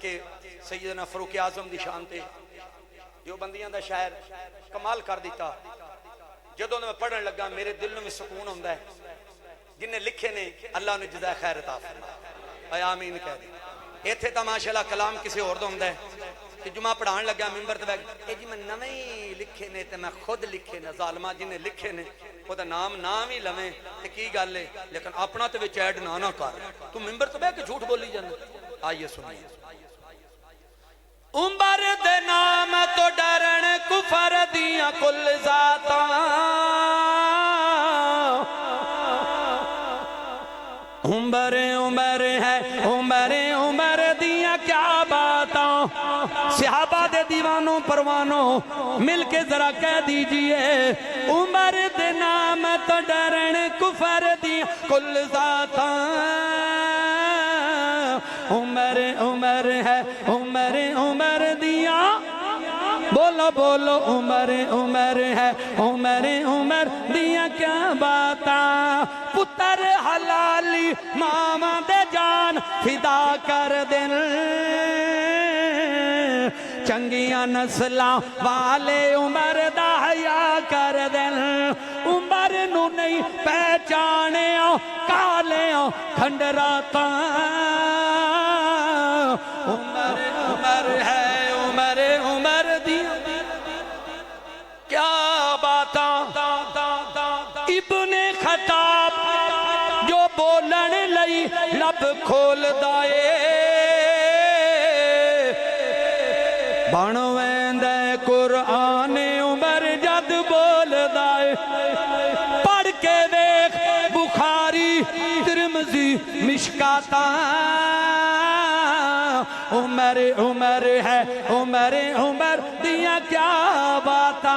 کہ سیدنا فاروق اعظم دی شان تے دیوبندیاں دا شاعر کمال کر دیتا جدوں میں پڑھن لگا میرے دل میں سکون ہوندا ہے جن نے لکھے نے اللہ نے جزائے خیر عطا فرمائے آمین کہہ دے ایتھے تا ماشاءاللہ کلام کسی اور دا ہوندا ہے کہ جمعہ پڑھان لگا ممبر تے بیٹھ اے جی میں نویں لکھے نے تے میں خود لکھے نے ظالمہ جن نے لکھے نے او دا نام ہی لویں تے کی گل ہے لیکن اپنا تے وچ ایڈ نہ کر تو ممبر تے بیٹھ کے جھوٹ بولی جاندا آئیے سنیے عمر دے نام تو ڈرن کفر دیاں کل ذاتاں عمر ہے عمر دیاں کیا باتاں صحابہ دے دیوانوں پروانوں مل کے ذرا کہہ دیجئے عمر دے نام تو ڈرن کفر دیاں کل ذاتاں عمر ہے عمر دیاں بولو بولو عمر ہے عمر دیاں کیا باتاں پتر حلالی ماما دے جان فدا کر دن چنگیاں نسلاں والے عمر دا حیا کر دن عمر نو نہیں پہچانے کالے کھنڈراتاں عمر ہے عمر دیاں کیا باتاں ابن خطاب جو بولن لئی لب کھول دائے بن ویندے قرآن عمر جد بول دائے پڑھ کے دیکھ بخاری ترمذی مشکاتاں عمر ہے عمر دیاں کیا باتاں